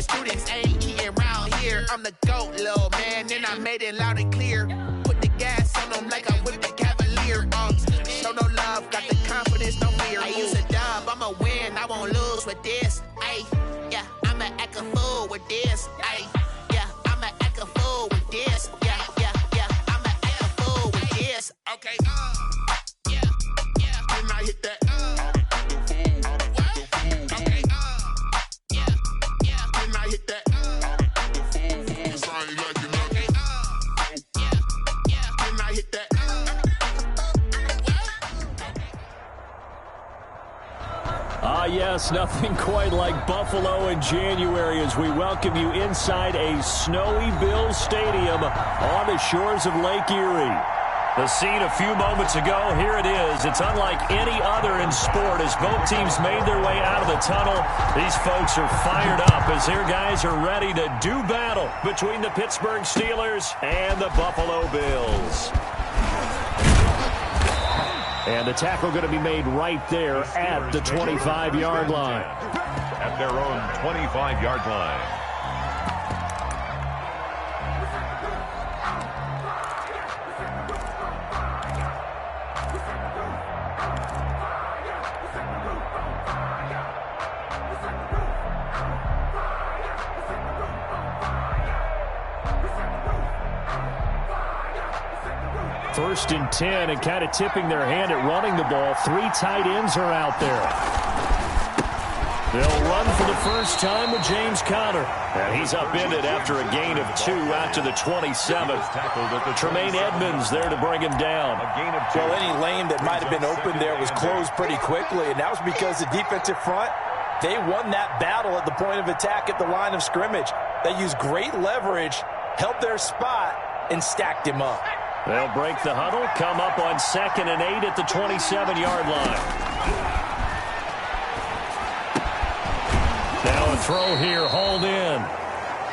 the students ain't eating round here. I'm the GOAT, little man, and I made it loud and clear. Put the gas on them like I'm with the Cavalier. Show no love, got the confidence, no fear. I use a dub, I'ma win, I won't lose with this. Ay, yeah, I'ma act a fool with this. Ay, yeah, I'ma act a fool with this. Yeah, yeah, yeah, I'ma act a fool with this. Okay, yeah, yeah, and I hit that. Okay, yeah, yeah, and I hit that. Yes, nothing quite like Buffalo in January as we welcome you inside a snowy Bills Stadium on the shores of Lake Erie. The scene a few moments ago, here it is. It's unlike any other in sport as both teams made their way out of the tunnel. These folks are fired up as their guys are ready to do battle between the Pittsburgh Steelers and the Buffalo Bills. And the tackle going to be made right there at the 25-yard line. At their own 25-yard line. First and 10 and kind of tipping their hand at running the ball. 3 tight ends are out there. They'll run for the first time with James Conner. And he's upended after a gain of 2 out to the 27. Tremaine Edmonds there to bring him down. Well, any lane that might have been open there was closed pretty quickly, and that was because the defensive front, they won that battle at the point of attack at the line of scrimmage. They used great leverage, held their spot, and stacked him up. They'll break the huddle, come up on 2nd and 8 at the 27-yard line. Now a throw here, hauled in.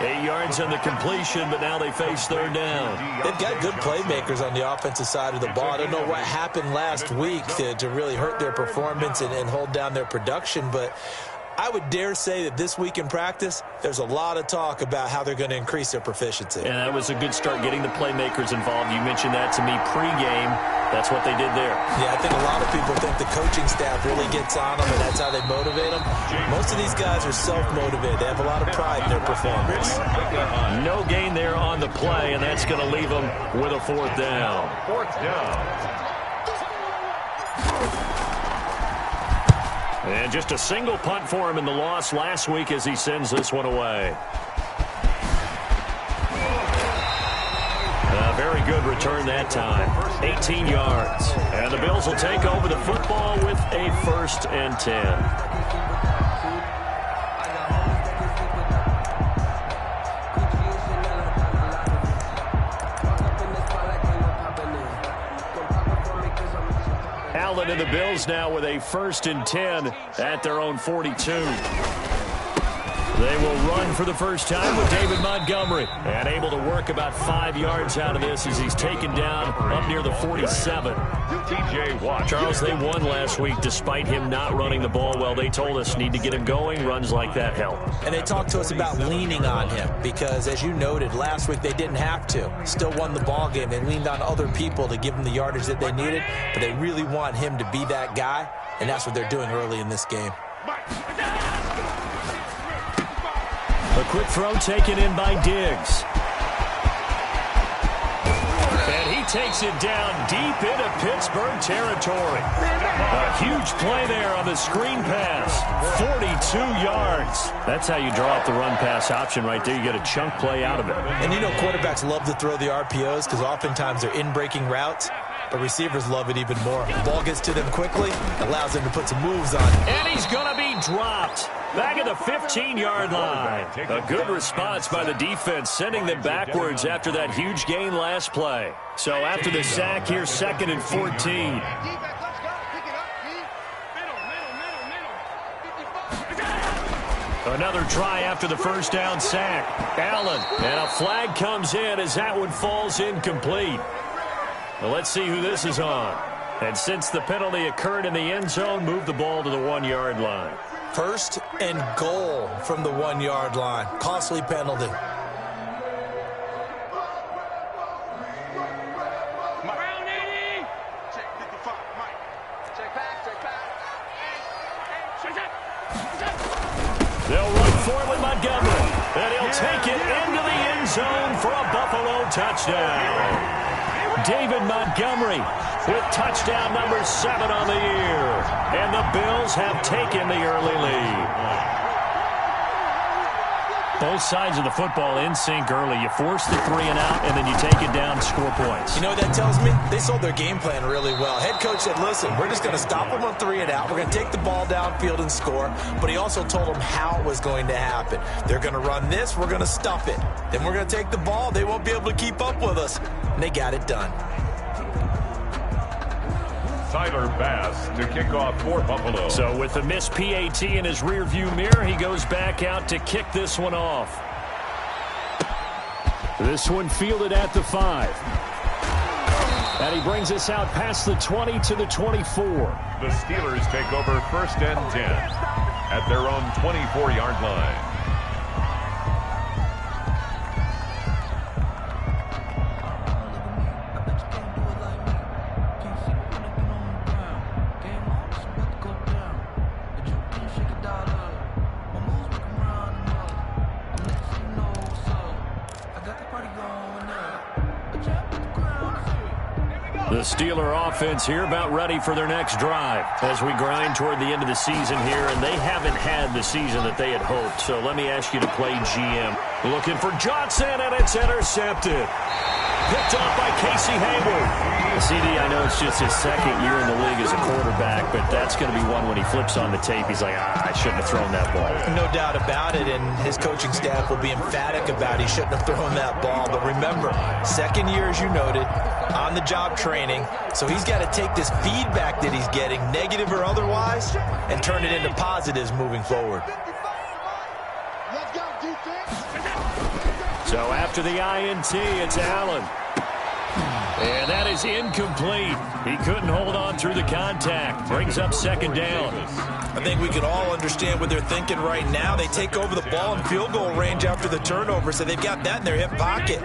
8 yards on the completion, but now they face 3rd down. They've got good playmakers on the offensive side of the ball. I don't know what happened last week to really hurt their performance and hold down their production, but I would dare say that this week in practice, there's a lot of talk about how they're going to increase their proficiency. And that was a good start, getting the playmakers involved. You mentioned that to me pregame. That's what they did there. Yeah, I think a lot of people think the coaching staff really gets on them, and that's how they motivate them. Most of these guys are self-motivated. They have a lot of pride in their performance. No gain there on the play, and that's going to leave them with a 4th down. 4th down. And just a single punt for him in the loss last week as he sends this one away. A very good return that time. 18 yards. And the Bills will take over the football with a 1st and 10. Allen and the Bills now with a 1st and 10 at their own 42. They will run for the first time with David Montgomery. And able to work about 5 yards out of this as he's taken down up near the 47. TJ Watt. Charles, they won last week despite him not running the ball well. They told us need to get him going. Runs like that help. And they talked to us about leaning on him because, as you noted, last week they didn't have to. Still won the ball game. They leaned on other people to give them the yardage that they needed, but they really want him to be that guy, and that's what they're doing early in this game. A quick throw taken in by Diggs. And he takes it down deep into Pittsburgh territory. A huge play there on the screen pass. 42 yards. That's how you draw up the run-pass option right there. You get a chunk play out of it. And you know quarterbacks love to throw the RPOs because oftentimes they're in-breaking routes. But receivers love it even more. The ball gets to them quickly, allows them to put some moves on. And he's going to be dropped. Back at the 15-yard line. A good response by the defense, sending them backwards after that huge gain last play. So after the sack, here's 2nd and 14. Another try after the first down sack. Allen, and a flag comes in as that one falls incomplete. Well, let's see who this is on. And since the penalty occurred in the end zone, move the ball to the 1-yard line. First and goal from the 1-yard line. Costly penalty. They'll run for it with Montgomery, and he'll take it into the end zone for a Buffalo touchdown. David Montgomery with touchdown number 7 on the year. And the Bills have taken the early lead. Both sides of the football in sync early. You force the 3 and out, and then you take it down and score points. You know what that tells me? They sold their game plan really well. Head coach said, listen, we're just going to stop them on 3 and out. We're going to take the ball downfield and score. But he also told them how it was going to happen. They're going to run this. We're going to stuff it. Then we're going to take the ball. They won't be able to keep up with us. And they got it done. Tyler Bass to kick off for Buffalo. So with the missed PAT in his rearview mirror, he goes back out to kick this one off. This one fielded at the 5. And he brings us out past the 20 to the 24. The Steelers take over 1st and 10 at their own 24-yard line. The Steeler offense here about ready for their next drive as we grind toward the end of the season here, and they haven't had the season that they had hoped. So let me ask you to play GM. Looking for Johnson, and it's intercepted. Picked off by Casey Hayward. CD, I know it's just his 2nd year in the league as a quarterback, but that's going to be one when he flips on the tape. He's like, I shouldn't have thrown that ball. No doubt about it, and his coaching staff will be emphatic about he shouldn't have thrown that ball. But remember, 2nd year, as you noted, on-the-job training, so he's got to take this feedback that he's getting, negative or otherwise, and turn it into positives moving forward. So after the INT, it's Allen. And that is incomplete. He couldn't hold on through the contact. Brings up 2nd down. I think we can all understand what they're thinking right now. They take over the ball in field goal range after the turnover, so they've got that in their hip pocket.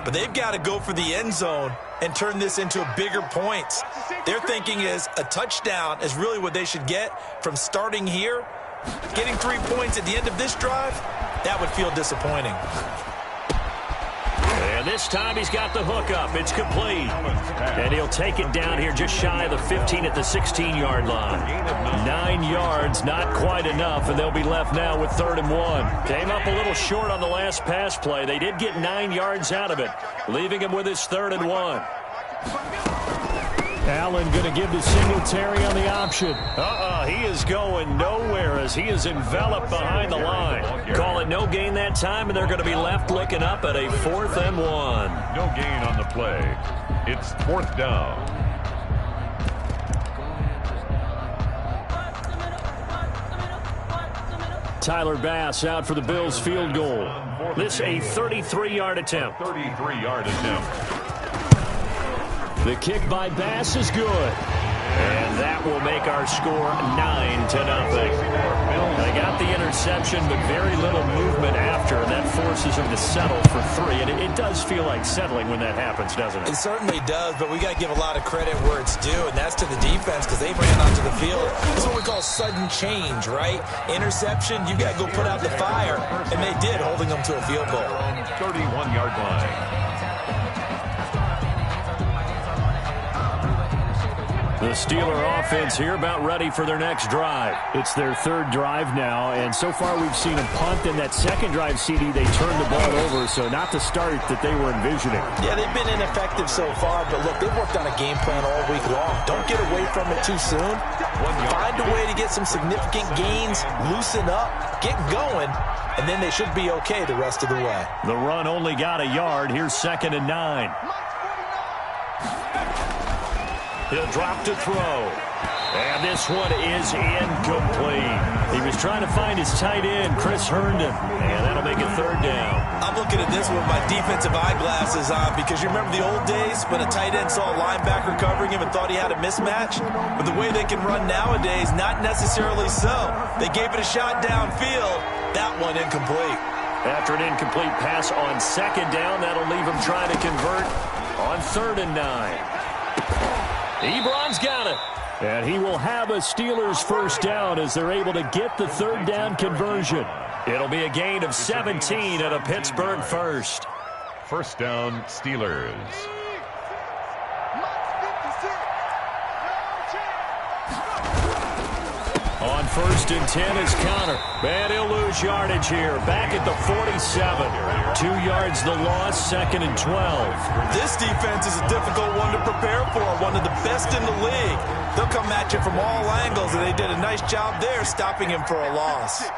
But they've got to go for the end zone and turn this into bigger points. Their thinking is a touchdown is really what they should get from starting here. Getting 3 points at the end of this drive, that would feel disappointing. And this time he's got the hook up. It's complete. And he'll take it down here just shy of the 15 at the 16-yard line. 9 yards, not quite enough, and they'll be left now with 3rd and 1. Came up a little short on the last pass play. They did get 9 yards out of it, leaving him with his 3rd and 1. Allen going to give to Singletary on the option. He is going nowhere as he is enveloped behind the line. Call it no gain that time, and they're going to be left looking up at a 4th and 1. No gain on the play. It's 4th down. Tyler Bass out for the Bills field goal. This a 33-yard attempt. 33-yard attempt. The kick by Bass is good. And that will make our score 9-0. They got the interception, but very little movement after, and that forces them to settle for 3. And it does feel like settling when that happens, doesn't it? It certainly does, but we got to give a lot of credit where it's due, and that's to the defense because they ran onto the field. That's what we call sudden change, right? Interception, you got to go put out the fire, and they did, holding them to a field goal. 31-yard line. The Steeler offense here about ready for their next drive. It's their 3rd drive now, and so far we've seen a punt. In that 2nd drive, CD, they turned the ball over, so not the start that they were envisioning. Yeah, they've been ineffective so far, but look, they've worked on a game plan all week long. Don't get away from it too soon. Find a way to get some significant gains, loosen up, get going, and then they should be okay the rest of the way. The run only got a yard. Here's 2nd and 9. He'll drop to throw. And this one is incomplete. He was trying to find his tight end, Chris Herndon. And that'll make it third down. I'm looking at this with my defensive eyeglasses on because you remember the old days when a tight end saw a linebacker covering him and thought he had a mismatch? But the way they can run nowadays, not necessarily so. They gave it a shot downfield. That one incomplete. After an incomplete pass on second down, that'll leave him trying to convert on 3rd and 9. Ebron's got it. And he will have a Steelers first down as they're able to get the 3rd down conversion. It'll be a gain of 17 and a Pittsburgh first. First down, Steelers. On 1st and 10 is Connor. And he'll lose yardage here. Back at the 47. 2 yards the loss, 2nd and 12. This defense is a difficult one to prepare for. One of the best in the league. They'll come at you from all angles, and they did a nice job there stopping him for a loss.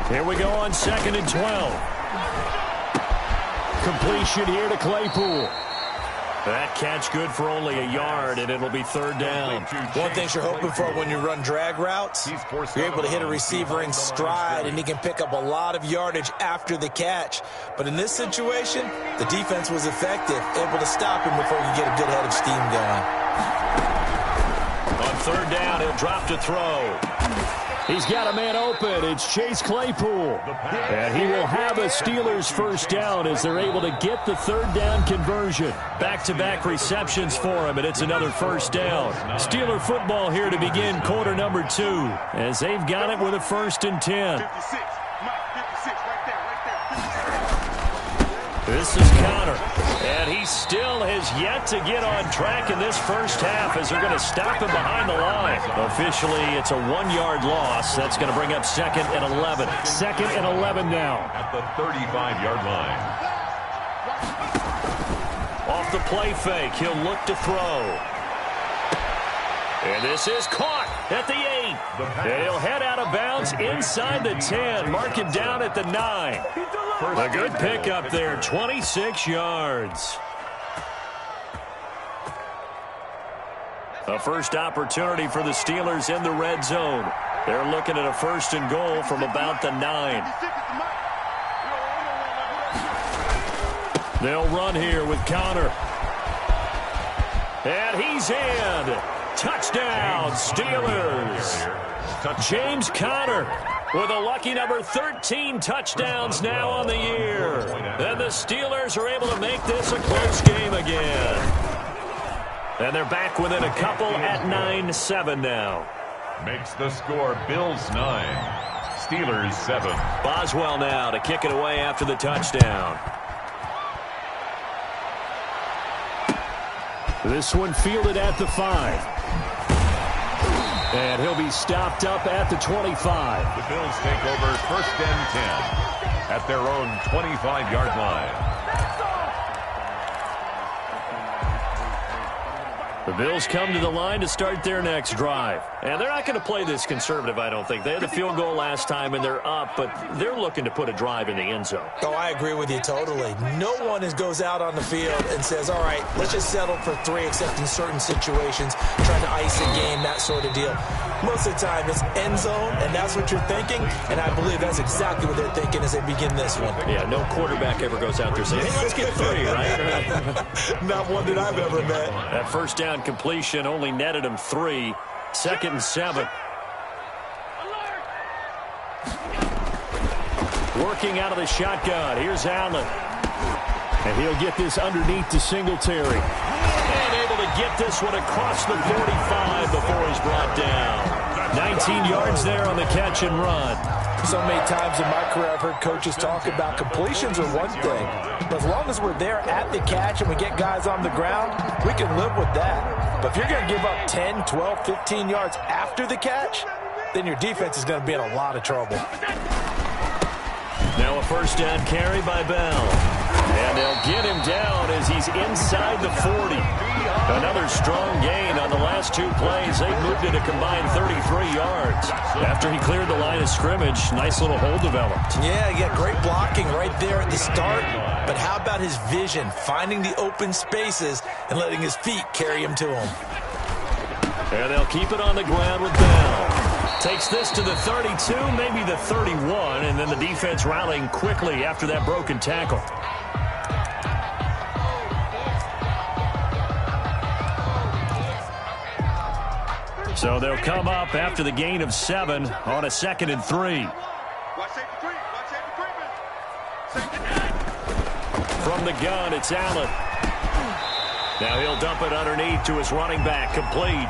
Here we go on 2nd and 12. Completion here to Claypool. That catch good for only a yard, and it'll be 3rd down. One thing you're hoping for when you run drag routes, you're able to hit a receiver in stride, and he can pick up a lot of yardage after the catch. But in this situation, the defense was effective, able to stop him before you get a good head of steam going. On 3rd down, he'll drop to throw. He's got a man open. It's Chase Claypool. And he will have a Steelers first down as they're able to get the 3rd down conversion. Back-to-back receptions for him, and it's another first down. Steeler football here to begin quarter number 2 as they've got it with a 1st and 10. This is Connor, and he still has yet to get on track in this first half as they're going to stop him behind the line. Officially, it's a 1-yard loss. That's going to bring up 2nd and 11. 2nd and 11 now. At the 35-yard line. Off the play fake, he'll look to throw. And this is caught at the 8. And he'll head out of bounds inside the 10. Mark him down at the 9. A good pickup there, 26 yards. A first opportunity for the Steelers in the red zone. They're looking at a 1st and goal from about the 9. They'll run here with Connor. And he's in. Touchdown, Steelers. James Conner with a lucky number 13 touchdowns now on the year. And the Steelers are able to make this a close game again. And they're back within a couple at 9-7 now. Makes the score Bills 9, Steelers 7. Boswell now to kick it away after the touchdown. This one fielded at the 5. And he'll be stopped up at the 25. The Bills take over 1st and 10 at their own 25-yard line. The Bills come to the line to start their next drive. And they're not going to play this conservative, I don't think. They had the field goal last time, and they're up, but they're looking to put a drive in the end zone. Oh, I agree with you totally. No one goes out on the field and says, all right, let's just settle for 3, except in certain situations, trying to ice a game, that sort of deal. Most of the time, it's end zone, and that's what you're thinking, and I believe that's exactly what they're thinking as they begin this one. Yeah, no quarterback ever goes out there saying, hey, let's get 3, right? Not one that I've ever met. That first down completion only netted him 3. 2nd and 7. Working out of the shotgun. Here's Allen. And he'll get this underneath to Singletary. And able to get this one across the 45 before he's brought down. 19 yards there on the catch and run. So many times in my career I've heard coaches talk about completions are one thing. But as long as we're there at the catch and we get guys on the ground, we can live with that. But if you're going to give up 10, 12, 15 yards after the catch, then your defense is going to be in a lot of trouble. Now a first down carry by Bell. And they'll get him down as he's inside the 40. Another strong gain on the last 2 plays. They moved it a combined 33 yards. After he cleared the line of scrimmage, nice little hole developed. Yeah, he got great blocking right there at the start. But how about his vision, finding the open spaces and letting his feet carry him to him? And they'll keep it on the ground with Bell. Takes this to the 32, maybe the 31, and then the defense rallying quickly after that broken tackle. So they'll come up after the gain of 7 on a 2nd and 3. From the gun, it's Allen. Now he'll dump it underneath to his running back, complete.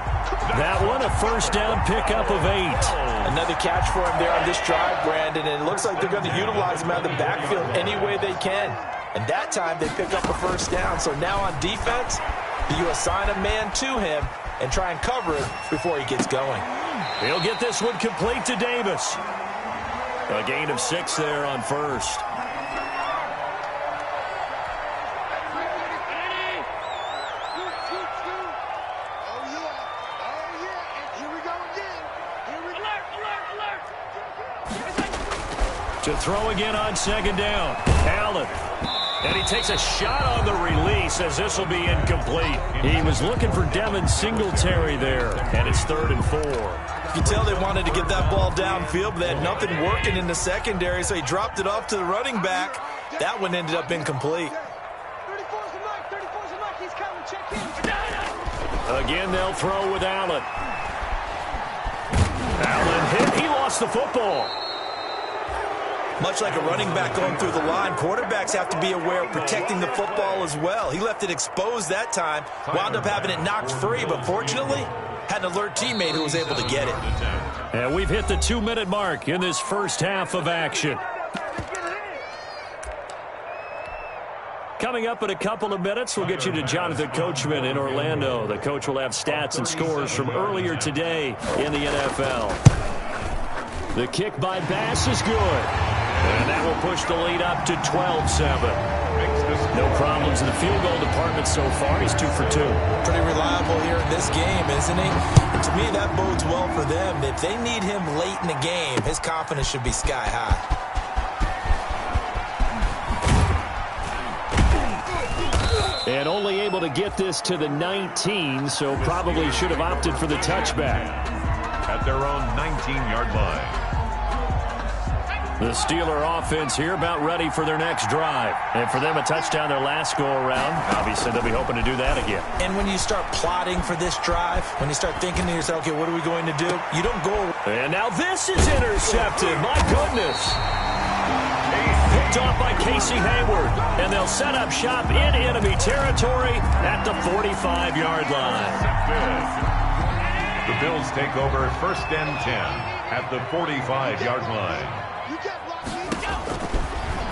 That one, a first down pickup of 8. Another catch for him there on this drive, Brandon, and it looks like they're going to utilize him out of the backfield any way they can. And that time they pick up a first down. So now on defense, you assign a man to him and try and cover it before he gets going. He'll get this one complete to Davis. A gain of 6 there on first. To throw again on 2nd down. Allen. And he takes a shot on the release as this will be incomplete. He was looking for Devin Singletary there. And it's 3rd and 4. You can tell they wanted to get that ball downfield, but they had nothing working in the secondary, so he dropped it off to the running back. That one ended up incomplete. Again, they'll throw with Allen. Allen hit. He lost the football. Much like a running back going through the line, quarterbacks have to be aware of protecting the football as well. He left it exposed that time, wound up having it knocked free, but fortunately had an alert teammate who was able to get it. And we've hit the 2-minute mark in this first half of action. Coming up in a couple of minutes, we'll get you to Jonathan Coachman in Orlando. The coach will have stats and scores from earlier today in the NFL. The kick by Bass is good. And that will push the lead up to 12-7. No problems in the field goal department so far. He's 2 for 2. Pretty reliable here in this game, isn't he? And to me, that bodes well for them. If they need him late in the game, his confidence should be sky high. And only able to get this to the 19, so probably should have opted for the touchback. At their own 19-yard line. The Steeler offense here about ready for their next drive. And for them, a touchdown their last go-around. Obviously, they'll be hoping to do that again. And when you start plotting for this drive, when you start thinking to yourself, okay, what are we going to do? You don't go. And now this is intercepted. My goodness. Picked off by Casey Hayward. And they'll set up shop in enemy territory at the 45-yard line. The Bills take over 1st and 10 at the 45-yard line.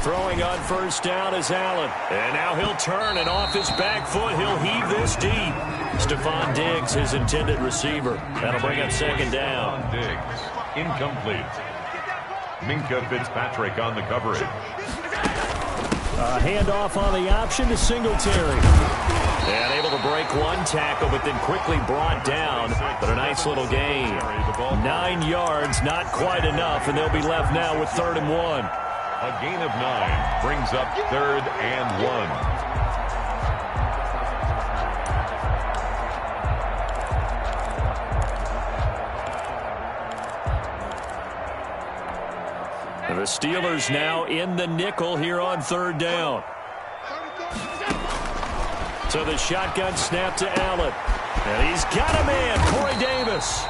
Throwing on first down is Allen. And now he'll turn, and off his back foot, he'll heave this deep. Stephon Diggs, his intended receiver. That'll bring up 2nd down. Diggs, incomplete. Minka Fitzpatrick on the coverage. Handoff on the option to Singletary. And able to break one tackle, but then quickly brought down. But a nice little gain. 9 yards, not quite enough, and they'll be left now with 3rd and 1. A gain of 9 brings up 3rd and 1. The Steelers now in the nickel here on 3rd down. So the shotgun snap to Allen. And he's got a man, Corey Davis.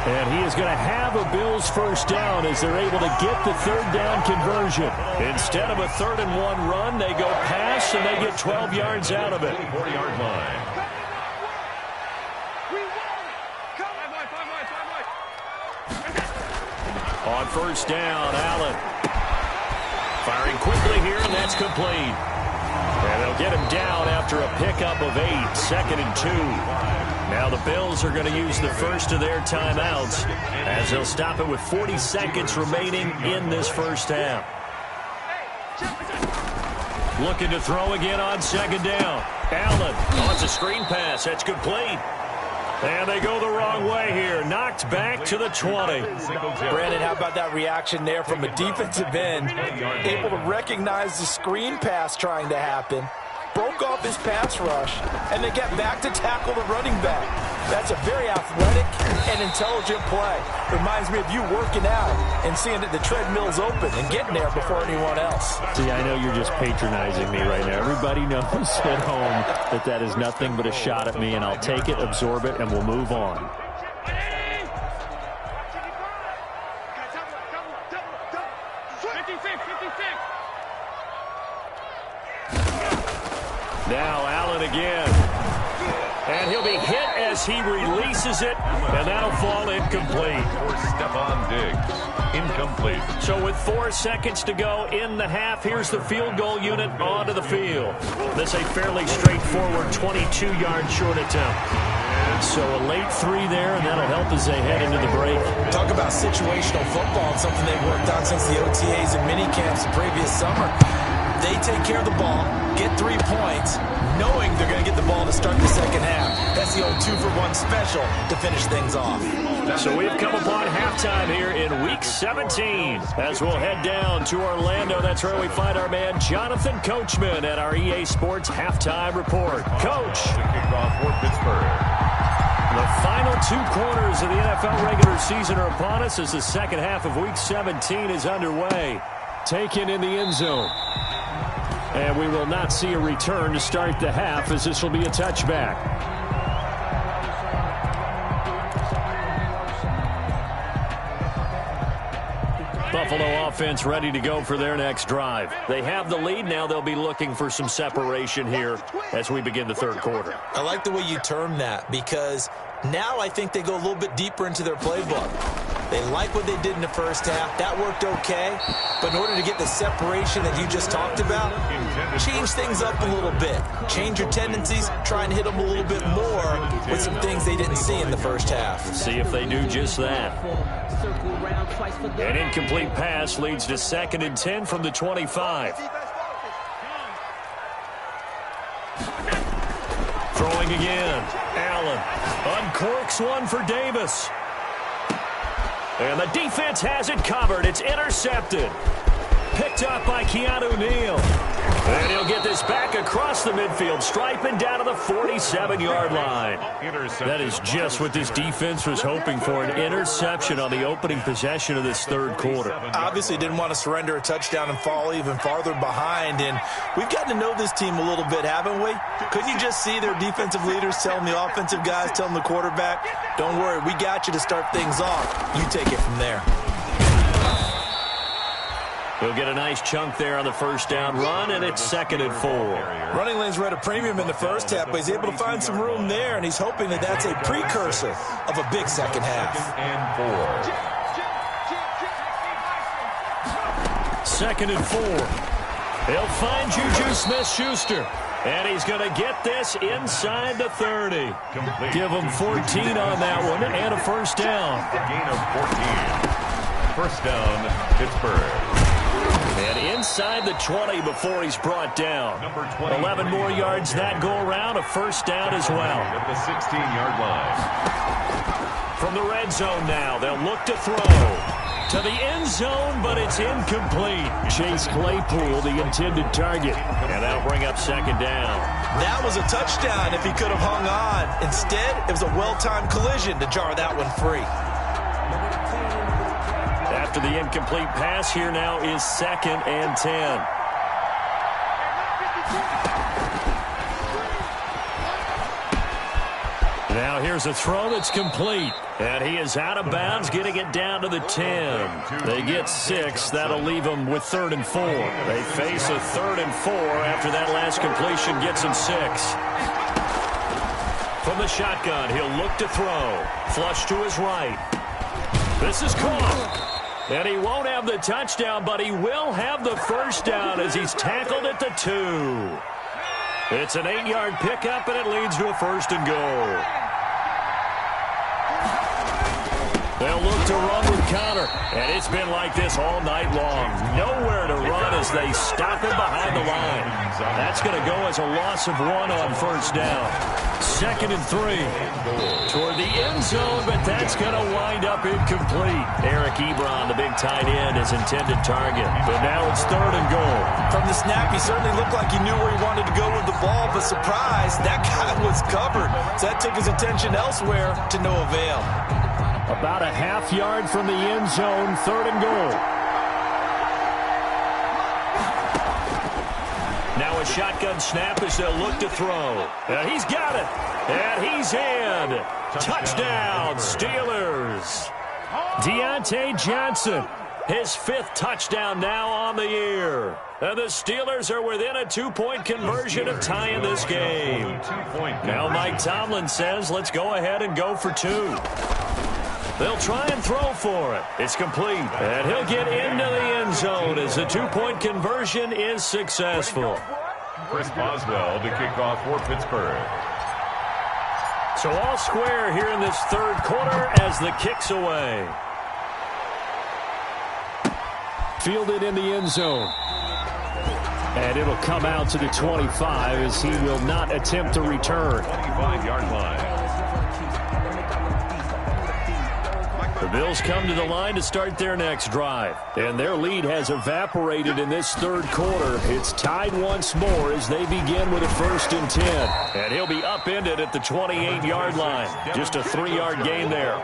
And he is going to have a Bills first down as they're able to get the 3rd down conversion. Instead of a 3rd and 1 run, they go pass and they get 12 yards out of it. 40-yard line. On first down, Allen. Firing quickly here, and that's complete. And they'll get him down after a pickup of 8, 2nd and 2. Now the Bills are going to use the first of their timeouts as they'll stop it with 40 seconds remaining in this first half. Looking to throw again on 2nd down. Allen, it's a screen pass. That's complete. And they go the wrong way here. Knocked back to the 20. Brandon, how about that reaction there from a defensive end? Able to recognize the screen pass trying to happen. broke off his pass rush, and then got back to tackle the running back. That's a very athletic and intelligent play. Reminds me of you working out and seeing that the treadmill's open and getting there before anyone else. See, I know you're just patronizing me right now. Everybody knows at home that that is nothing but a shot at me, and I'll take it, absorb it, and we'll move on. Now Allen again. And he'll be hit as he releases it, and that'll fall incomplete. For Stephon Diggs, incomplete. So with 4 seconds to go in the half, here's the field goal unit onto the field. This a fairly straightforward 22-yard short attempt. So a late 3 there, and that'll help as they head into the break. Talk about situational football, something they've worked on since the OTAs and mini camps the previous summer. They take care of the ball, get 3 points, knowing they're going to get the ball to start the second half. That's the old 2-for-1 special to finish things off. So we've come upon halftime here in Week 17. As we'll head down to Orlando, that's where we find our man Jonathan Coachman at our EA Sports Halftime Report. Coach. The kickoff for Pittsburgh. The final 2 quarters of the NFL regular season are upon us as the second half of Week 17 is underway. Taken in the end zone. And we will not see a return to start the half, as this will be a touchback. Buffalo offense ready to go for their next drive. They have the lead. Now they'll be looking for some separation here as we begin the third quarter. I like the way you term that, because now I think they go a little bit deeper into their playbook. They like what they did in the first half. That worked okay. But in order to get the separation that you just talked about, change things up a little bit. Change your tendencies. Try and hit them a little bit more with some things they didn't see in the first half. See if they do just that. An incomplete pass leads to 2nd and 10 from the 25. Throwing again. Allen uncorks one for Davis. And the defense has it covered. It's intercepted. Picked up by Keanu Neal. And he'll get this back across the midfield, striping down to the 47-yard line. That is just what this defense was hoping for, an interception on the opening possession of this third quarter. Obviously didn't want to surrender a touchdown and fall even farther behind. And we've gotten to know this team a little bit, haven't we? Couldn't you just see their defensive leaders telling the offensive guys, telling the quarterback, don't worry, we got you to start things off. You take it from there. He'll get a nice chunk there on the first down run, and it's 2nd and 4. Running lanes were at a premium in the first half, but he's able to find some room there, and he's hoping that that's a precursor of a big second half. 2nd and 4. He'll find Juju Smith-Schuster, and he's going to get this inside the 30. Give him 14 on that one, and a first down. Gain of 14. First down, Pittsburgh. And inside the 20 before he's brought down. 11 more yards that go around, a first down as well. At the 16-yard line. From the red zone now, they'll look to throw. To the end zone, but it's incomplete. Chase Claypool, the intended target. And that'll bring up 2nd down. That was a touchdown if he could have hung on. Instead, it was a well-timed collision to jar that one free. After the incomplete pass, here now is 2nd and 10. Now here's a throw that's complete. And he is out of bounds, getting it down to the 10. They get 6. That'll leave them with 3rd and 4. They face a 3rd and 4 after that last completion gets them 6. From the shotgun, he'll look to throw. Flush to his right. This is caught. And he won't have the touchdown, but he will have the first down as he's tackled at the 2. It's an 8-yard pickup, and it leads to a 1st and goal. They'll look to run with Connor, and it's been like this all night long. Nowhere to run as they stop him behind the line. That's going to go as a loss of 1 on first down. 2nd and 3. Toward the end zone, but that's going to wind up incomplete. Eric Ebron, the big tight end, his intended target. But now it's 3rd and goal. From the snap, he certainly looked like he knew where he wanted to go with the ball, but surprise, that guy was covered. So that took his attention elsewhere to no avail. About a half yard from the end zone, 3rd and goal. Now a shotgun snap as they'll look to throw. And he's got it. And he's in. Touchdown, Steelers. Deontay Johnson, his 5th touchdown now on the year. And the Steelers are within a 2-point conversion of tying this game. Now Mike Tomlin says, let's go ahead and go for 2. They'll try and throw for it. It's complete. And he'll get into the end zone as the 2-point conversion is successful. Chris Boswell to kick off for Pittsburgh. So all square here in this 3rd quarter as the kick's away. Fielded in the end zone. And it'll come out to the 25 as he will not attempt to return. 25-yard line. The Bills come to the line to start their next drive. And their lead has evaporated in this 3rd quarter. It's tied once more as they begin with a 1st and 10. And he'll be upended at the 28-yard line. Just a 3-yard gain there.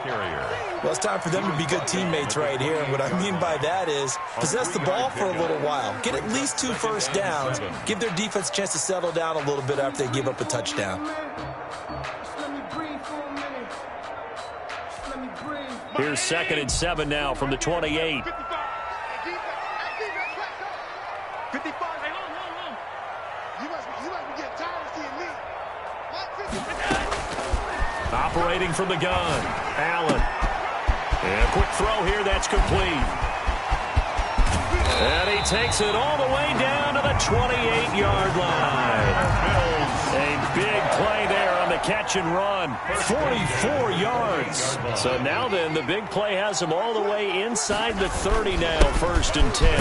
Well, it's time for them to be good teammates right here. And what I mean by that is possess the ball for a little while. Get at least 2 first downs. Give their defense a chance to settle down a little bit after they give up a touchdown. Here's 2nd and 7 now from the 28. Operating from the gun, Allen. And a quick throw here, that's complete. And he takes it all the way down to the 28-yard line. A big play there on the catch and run. 44 yards. So now then, the big play has him all the way inside the 30 now, 1st and 10.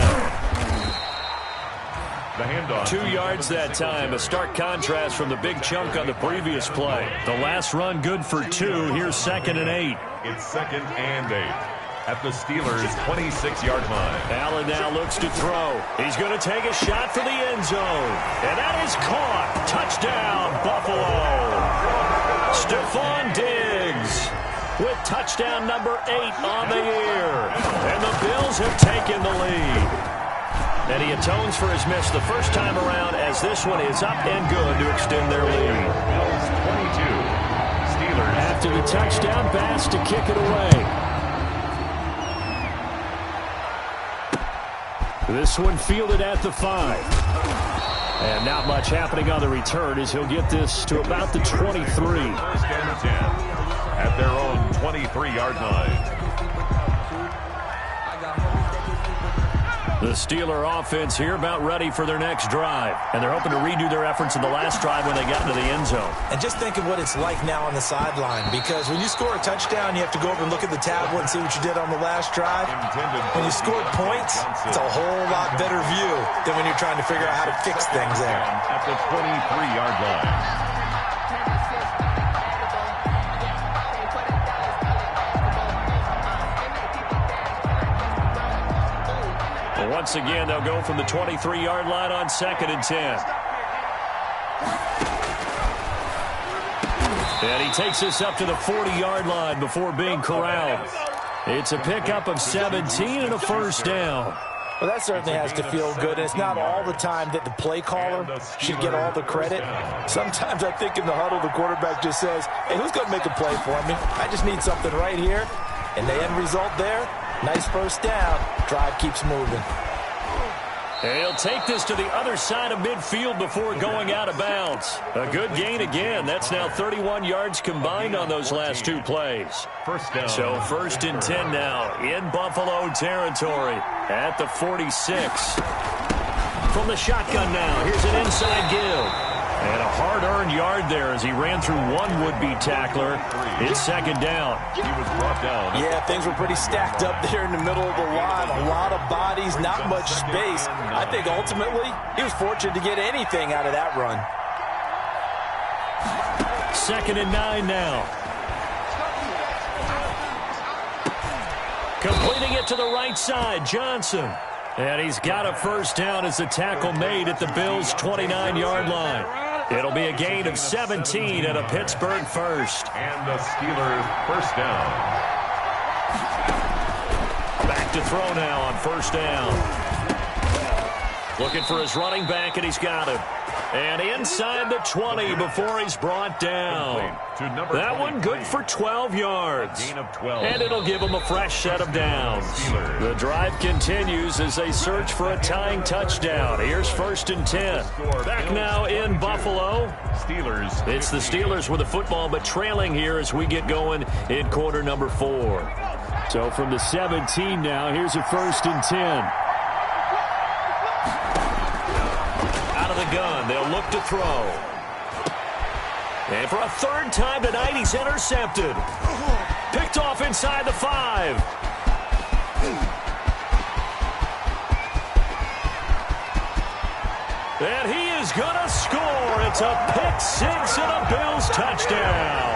2 yards that time, a stark contrast from the big chunk on the previous play. The last run good for 2. Here's 2nd and 8. It's 2nd and 8 at the Steelers' 26-yard line. Allen now looks to throw. He's going to take a shot for the end zone. And that is caught. Touchdown, Buffalo. Stephon Diggs with touchdown number 8 on the year. And the Bills have taken the lead. And he atones for his miss the first time around as this one is up and good to extend their lead. Bills 22. Steelers. After the touchdown, Bass to kick it away. This one fielded at the 5. And not much happening on the return as he'll get this to about the 23. 1st and 10 at their own 23-yard line. The Steeler offense here about ready for their next drive. And they're hoping to redo their efforts in the last drive when they got into the end zone. And just think of what it's like now on the sideline. Because when you score a touchdown, you have to go over and look at the tablet and see what you did on the last drive. When you scored points, it's a whole lot better view than when you're trying to figure out how to fix things there. At the 23-yard line. Once again, they'll go from the 23-yard line on 2nd and 10. And he takes this up to the 40-yard line before being corralled. It's a pickup of 17 and a 1st down. Well, that certainly has to feel good. And it's not all the time that the play caller should get all the credit. Sometimes I think in the huddle, the quarterback just says, hey, who's going to make a play for me? I just need something right here. And the end result there, nice 1st down. Drive keeps moving. And he'll take this to the other side of midfield before going out of bounds. A good gain again. That's now 31 yards combined on those last 2 plays. 1st down. So 1st and 10 now in Buffalo territory at the 46. From the shotgun now, here's an inside give. And a hard-earned yard there as he ran through one would-be tackler. It's 2nd down. He was brought down. Yeah, things were pretty stacked up there in the middle of the line. A lot of bodies, not much space. I think ultimately he was fortunate to get anything out of that run. 2nd and 9 now. Completing it to the right side, Johnson. And he's got a first down as the tackle made at the Bills' 29-yard line. It'll be a gain of 17 and a Pittsburgh first. And the Steelers first down. Back to throw now on first down. Looking for his running back, and he's got him. And inside the 20 before he's brought down. That one good for 12 yards. And it'll give him a fresh set of downs. The drive continues as they search for a tying touchdown. Here's 1st and 10. Back now in Buffalo. It's the Steelers with the football, but trailing here as we get going in quarter number 4. So from the 17 now, here's a 1st and 10. The gun. They'll look to throw. And for a 3rd time tonight, he's intercepted. Picked off inside the 5. And he is going to score. It's a pick 6 and a Bills touchdown.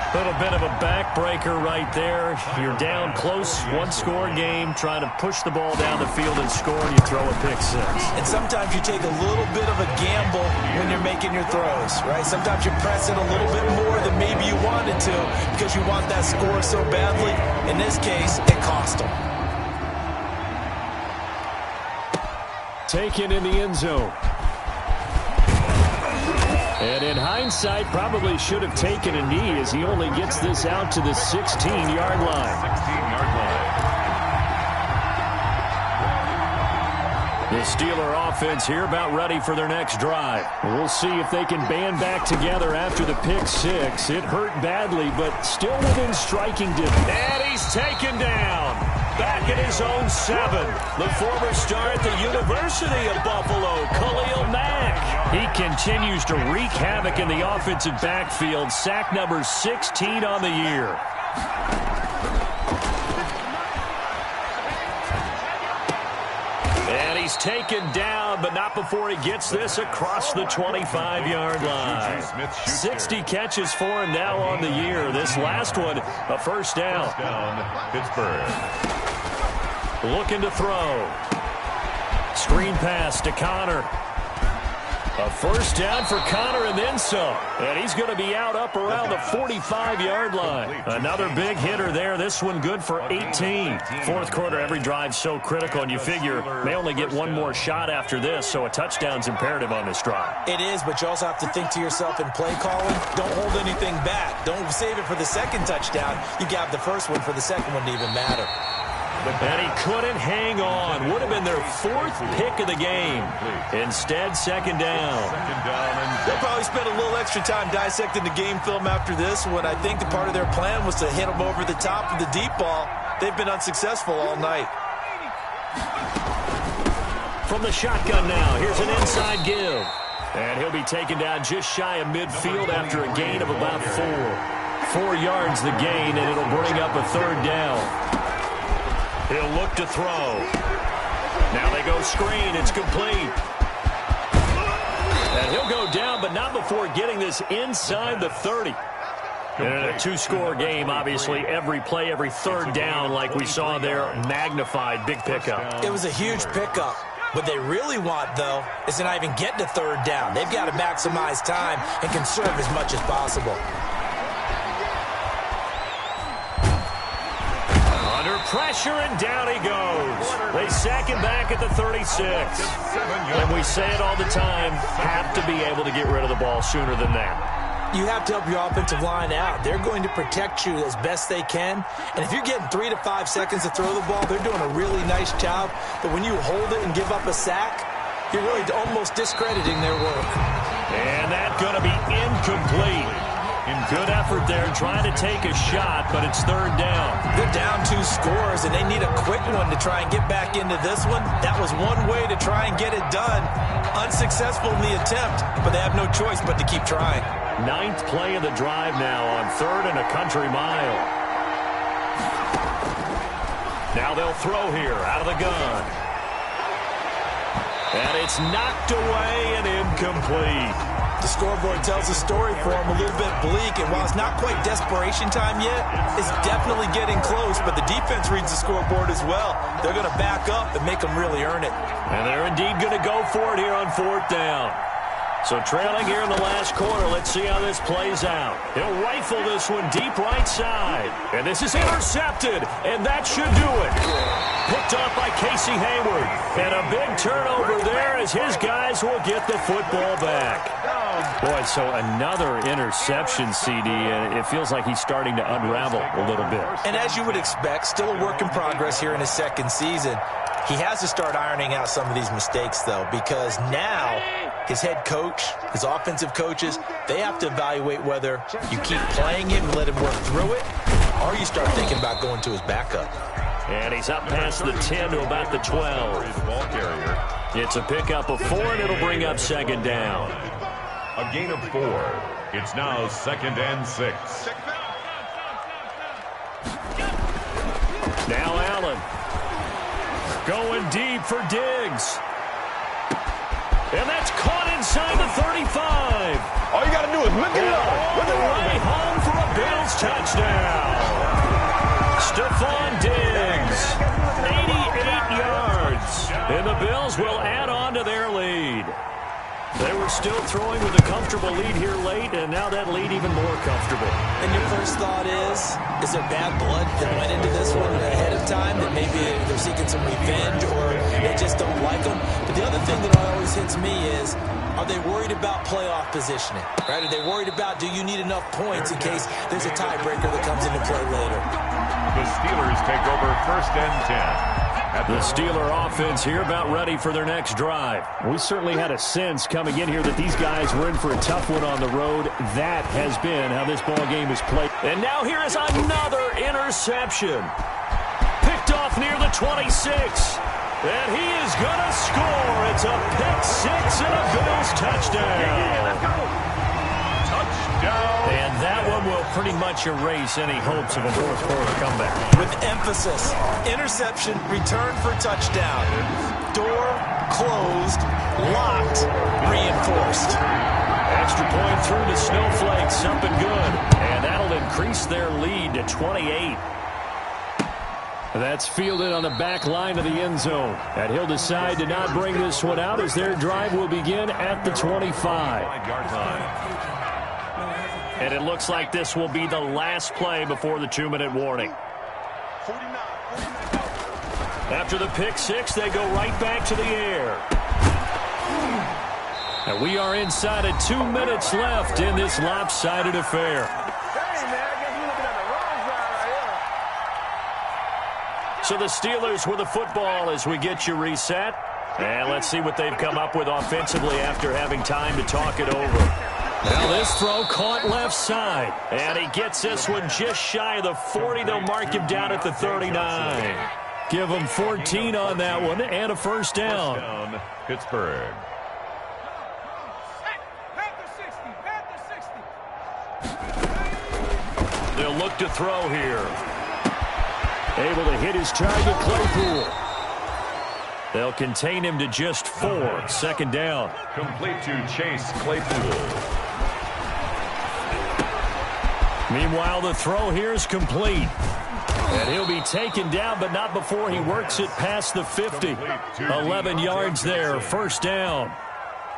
A little bit of a backbreaker right there. You're down close, one-score game, trying to push the ball down the field and score, and you throw a pick 6. And sometimes you take a little bit of a gamble when you're making your throws, right? Sometimes you press it a little bit more than maybe you wanted to because you want that score so badly. In this case, it cost them. Taken in the end zone. And in hindsight, probably should have taken a knee as he only gets this out to the 16-yard line. 16-yard line. The Steeler offense here about ready for their next drive. We'll see if they can band back together after the pick 6. It hurt badly, but still within striking distance. And he's taken down. Back at his own 7. The former star at the University of Buffalo, Khalil Mack. He continues to wreak havoc in the offensive backfield. Sack number 16 on the year. And he's taken down, but not before he gets this across the 25-yard line. 60 catches for him now on the year. This last one, a first down. First down, Pittsburgh. Looking to throw. Screen pass to Connor. A first down for Connor and then some. And he's going to be out up around the 45-yard line. Another big hitter there. This one good for 18. Fourth quarter, every drive's so critical, and you figure they only get one more shot after this, so a touchdown's imperative on this drive. It is, but you also have to think to yourself in play calling, don't hold anything back. Don't save it for the second touchdown. You got the first one for the second one to even matter. And he couldn't hang on. Would have been their 4th pick of the game. Instead, second down. They'll probably spend a little extra time dissecting the game film after this when I think the part of their plan was to hit them over the top of the deep ball. They've been unsuccessful all night. From the shotgun now, here's an inside give. And he'll be taken down just shy of midfield after a gain of about 4. 4 yards the gain, and it'll bring up a 3rd down. He'll look to throw. Now they go screen. It's complete. And he'll go down, but not before getting this inside the 30. And in a 2-score game, obviously, every play, every 3rd down, like we saw there, magnified. Big pickup. It was a huge pickup. What they really want, though, is to not even get to 3rd down. They've got to maximize time and conserve as much as possible. Pressure, and down he goes. They sack him back at the 36. And we say it all the time, have to be able to get rid of the ball sooner than that. You have to help your offensive line out. They're going to protect you as best they can. And if you're getting 3 to 5 seconds to throw the ball, they're doing a really nice job. But when you hold it and give up a sack, you're really almost discrediting their work. And that's going to be incomplete. Good effort there, trying to take a shot, but it's 3rd down. They're down 2 scores, and they need a quick one to try and get back into this one. That was one way to try and get it done. Unsuccessful in the attempt, but they have no choice but to keep trying. 9th play of the drive now on 3rd and a country mile. Now they'll throw here out of the gun. And it's knocked away and incomplete. The scoreboard tells a story for him, a little bit bleak, and while it's not quite desperation time yet, it's definitely getting close, but the defense reads the scoreboard as well. They're going to back up and make them really earn it. And they're indeed going to go for it here on 4th down. So trailing here in the last quarter, let's see how this plays out. He'll rifle this one deep right side. And this is intercepted, and that should do it. Picked off by Casey Hayward. And a big turnover there as his guys will get the football back. Boy, so another interception, CD, and it feels like he's starting to unravel a little bit. And as you would expect, still a work in progress here in his second season. He has to start ironing out some of these mistakes, though, because now his head coach, his offensive coaches, they have to evaluate whether you keep playing him and let him work through it, or you start thinking about going to his backup. And he's up past the 10 to about the 12. It's a pickup of 4, and it'll bring up 2nd down. A gain of 4. It's now 2nd and 6. Now Allen. Going deep for Diggs. And that's caught inside the 35. All you got to do is look it up. All the way home for a Bills touchdown. Stephon Diggs, 88 yards. And the Bills will add on to their lead. They were still throwing with a comfortable lead here late, and now that lead even more comfortable. And your first thought is there bad blood that went into this one ahead of time, that maybe they're seeking some revenge or they just don't like them? But the other thing that always hits me is, are they worried about playoff positioning? Right? Are they worried about, do you need enough points in case there's a tiebreaker that comes into play later? The Steelers take over 1st and 10. The Steeler offense here about ready for their next drive. We certainly had a sense coming in here that these guys were in for a tough one on the road. That has been how this ball game is played. And now here is another interception. Picked off near the 26. And he is going to score. It's a pick 6 and a Bills touchdown. And that one will pretty much erase any hopes of a 4th quarter comeback. With emphasis, interception, return for touchdown. Door closed, locked, reinforced. Extra point through to Snowflake, something good. And that'll increase their lead to 28. That's fielded on the back line of the end zone. And he'll decide to not bring this one out as their drive will begin at the 25. And it looks like this will be the last play before the 2-minute warning. After the pick 6, they go right back to the air. And we are inside of 2 minutes left in this lopsided affair. So the Steelers with the football as we get you reset. And let's see what they've come up with offensively after having time to talk it over. Now this throw caught left side. And he gets this one just shy of the 40. They'll mark him down at the 39. Give him 14 on that one and a 1st down. Pittsburgh. They'll look to throw here. Able to hit his target, Claypool. They'll contain him to just 4. 2nd down. Complete to Chase Claypool. Meanwhile, the throw here is complete. And he'll be taken down, but not before he works it past the 50. 11 yards there, 1st down.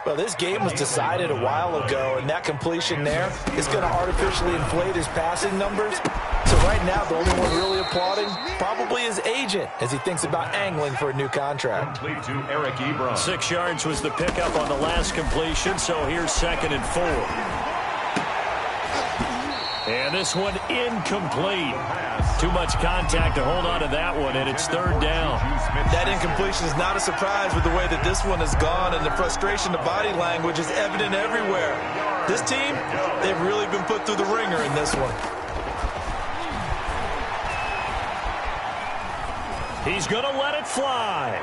Well, this game was decided a while ago, and that completion there is going to artificially inflate his passing numbers. So right now, the only one really applauding probably his agent as he thinks about angling for a new contract. Complete to Eric Ebron. 6 yards was the pickup on the last completion, so here's 2nd and 4. And this one incomplete. Too much contact to hold on to that one, and it's 3rd down. That incompletion is not a surprise with the way that this one has gone, and the frustration, the body language is evident everywhere. This team, they've really been put through the ringer in this one. He's going to let it fly.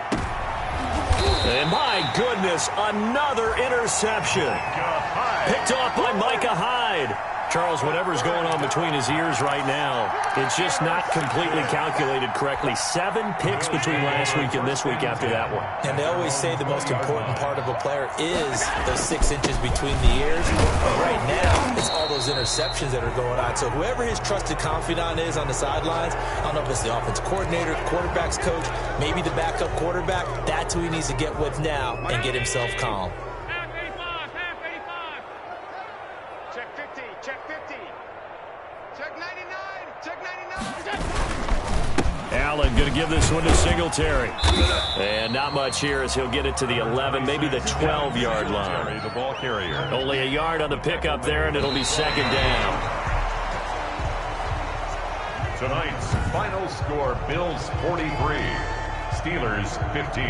And my goodness, another interception. Picked off by Micah Hyde. Charles, whatever's going on between his ears right now, it's just not completely calculated correctly. 7 picks between last week and this week after that one. And they always say the most important part of a player is those 6 inches between the ears. But right now, it's all those interceptions that are going on. So whoever his trusted confidant is on the sidelines, I don't know if it's the offense coordinator, quarterback's coach, maybe the backup quarterback, that's who he needs to get with now and get himself calm. Allen going to give this one to Singletary. And not much here as he'll get it to the 11, maybe the 12-yard line. The ball carrier. Only a yard on the pickup there, and it'll be second down. Tonight's final score, Bills 43, Steelers 15.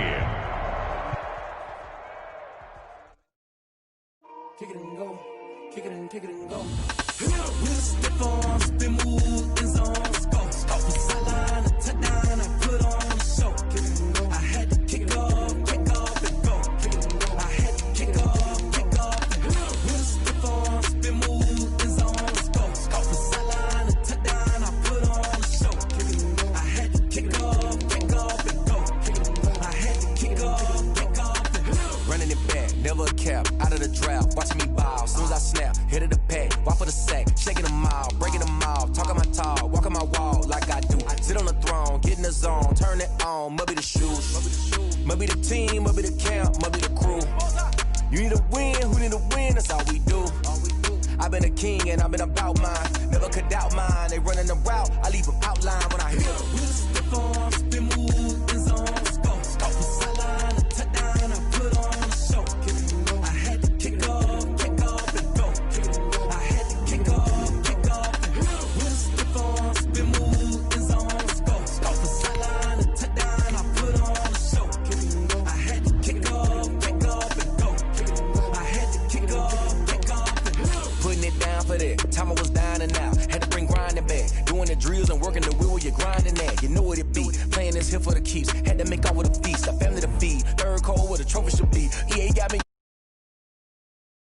Kick it and go, kick it and go. With stiff arms, been moved in zones, go. Off the sideline, a touchdown, I put on a show. Kick it and go. I had to kick off and go. Kick it and go. I had to kick off and go. With stiff arms, been moved in zones, go. Off the sideline, a touchdown, I put on a show. Kick it and go. I had to kick off and go. Kick it and go. I had to kick off and go. Running it back, never a cap, out of the draft, watching me ball. Soon as I snap, hit of the pack, walk for the sack, shaking them all, breaking them all, talking my talk, walking my wall like I do. Sit on the throne, get in the zone, turn it on, must be the shoes, must be the team, must be the camp, must be the crew. You need a win, who need a win, that's all we do. I've been a king and I've been about mine, never could doubt mine. They running the route, I leave them outline when I hit them. With stiff arms, been moved in zones, go. Off the sideline, a touchdown, I put on a show. I had to kick off and go. I had to kick off and go. With stiff arms, been moved in zones, go. Off the sideline, a touchdown, I put on a show. I had to kick off and go. I had to kick off and go. Putting it down for that. Time I was down and out. Had to bring grinding back. Doing the drills and working the wheel where you're grinding at. You know what it be. Playing this here for the keeps. Had to make out with a feast. A family to feed. Third cold where the trophy should be. EA got me.